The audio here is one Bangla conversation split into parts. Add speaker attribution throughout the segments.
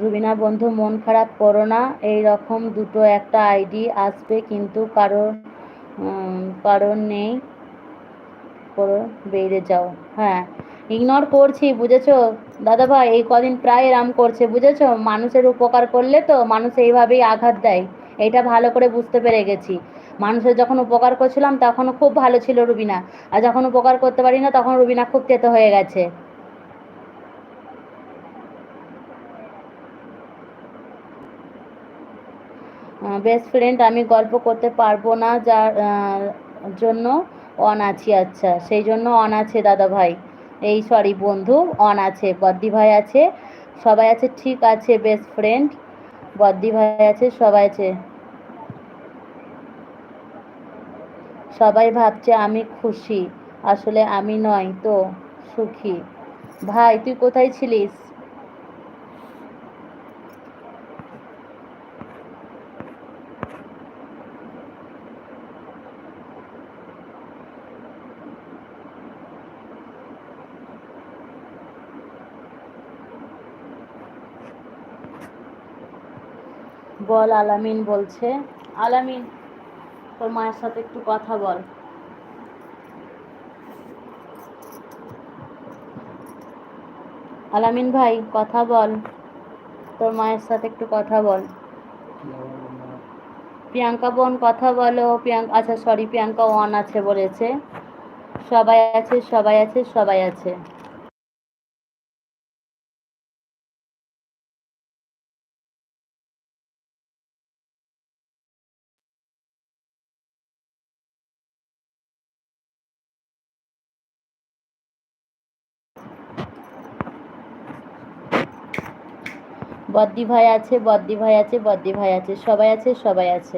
Speaker 1: রুবিনা বন্ধু, মন খারাপ করো না, এই রকম দুটো একটা আইডি আসবে, কিন্তু কারণ নেই, করো, বেরিয়ে যাও। হ্যাঁ, ইগনোর করছি, বুঝেছো দাদা ভাই? এই কদিন প্রায় এরম করছে, বুঝেছো? মানুষের উপকার করলে তো মানুষ এইভাবেই আঘাত দেয়, এটা ভালো করে বুঝতে পেরে গেছি। মানুষের যখন উপকার করছিলাম তখন খুব ভালো ছিল রুবিনা, আর যখন উপকার করতে পারি না তখন রুবিনা খুব তেতো হয়ে গেছে। বেস্ট ফ্রেন্ড, আমি গল্প করতে পারবো না, যার জন্য অন আছি। আচ্ছা, সেই জন্য অন আছে দাদা ভাই, এই সরি বন্ধু, অন আছে, বদ্দি ভাই আছে, সবাই আছে, ঠিক আছে বেস্ট ফ্রেন্ড, বদ্দি ভাই আছে, সবাই আছে। সবাই ভাবছে আমি খুশি, আসলে আমি নয় তো সুখী। ভাই তুই কোথায় ছিলিস? বল, আলামিন বলছে। আলামিন, তোর মায়ের সাথে একটু কথা বল। আলামিন ভাই, কথা বল, তোর মায়ের সাথে একটু কথা বল। প্রিয়াঙ্কা বোন, কথা বলো। প্রিয়াঙ্কা, আচ্ছা সরি, প্রিয়াঙ্কা ওয়ান আছে বলেছে। সবাই আছে, সবাই আছে, সবাই আছে। বদ্দি ভাই আছে, বদ্দি ভাই আছে, বদ্দি ভাই আছে, সবাই আছে, সবাই আছে।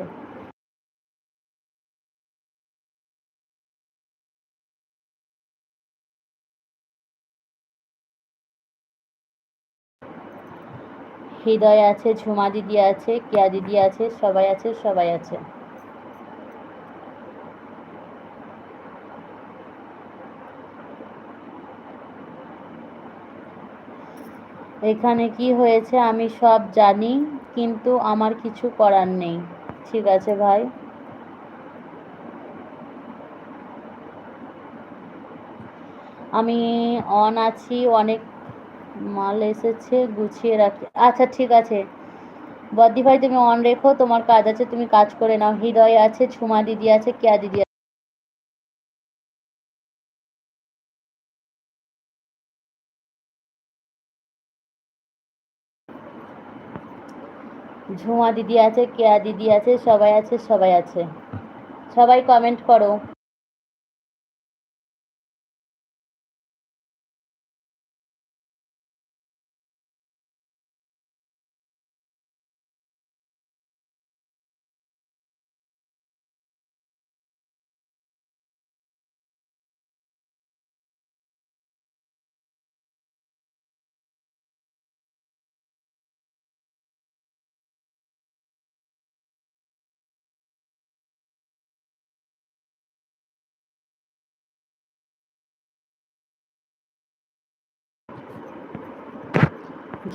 Speaker 1: হৃদয় আছে, ঝুমা দিদি আছে, কেয়া দিদি আছে, সবাই আছে, সবাই আছে। এখানে কি হয়েছে আমি সব জানি, কিন্তু আমার কিছু করার নেই। ঠিক আছে ভাই। আমি অন আছি, অনেক মাল এসেছে, গুছিয়ে রাখি। আচ্ছা ঠিক আছে, বদ্দি ভাই তুমি অন রেখো, তোমার কাজ আছে, তুমি কাজ করে নাও। হৃদয় আছে, ঝুমা দিদি আছে, কেয়া দিদি আছে। ঝুমা দিদি আছে, কেয়া দিদি আছে, সবাই আছে, সবাই আছে। সবাই কমেন্ট করো।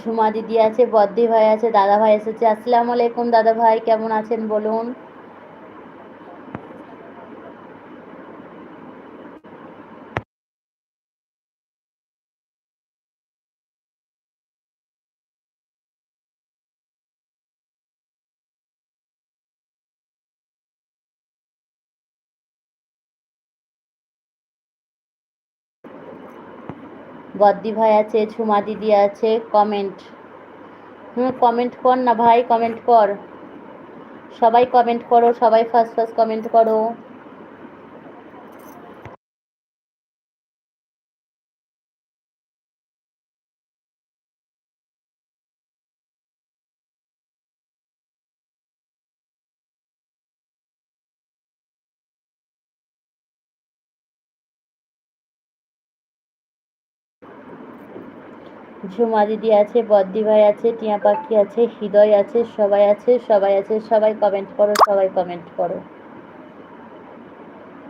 Speaker 1: ঝুমা দিদি আছে, বদ্দি ভাই আছে, দাদা ভাই এসেছে। আসসালামু আলাইকুম দাদা ভাই, কেমন আছেন বলুন? বদ্দি ভাই আছে, ঝুমা দিদি আছে, কমেন্ট। কমেন্ট কর না ভাই, কমেন্ট কর। সবাই কমেন্ট করো, সবাই ফার্স্ট ফার্স্ট কমেন্ট করো। ঝুমা দিদি আছে, বদ্দি ভাই আছে, টিয়া পাখি আছে, হৃদয় আছে, সবাই আছে, সবাই আছে, সবাই কমেন্ট করো, সবাই কমেন্ট করো।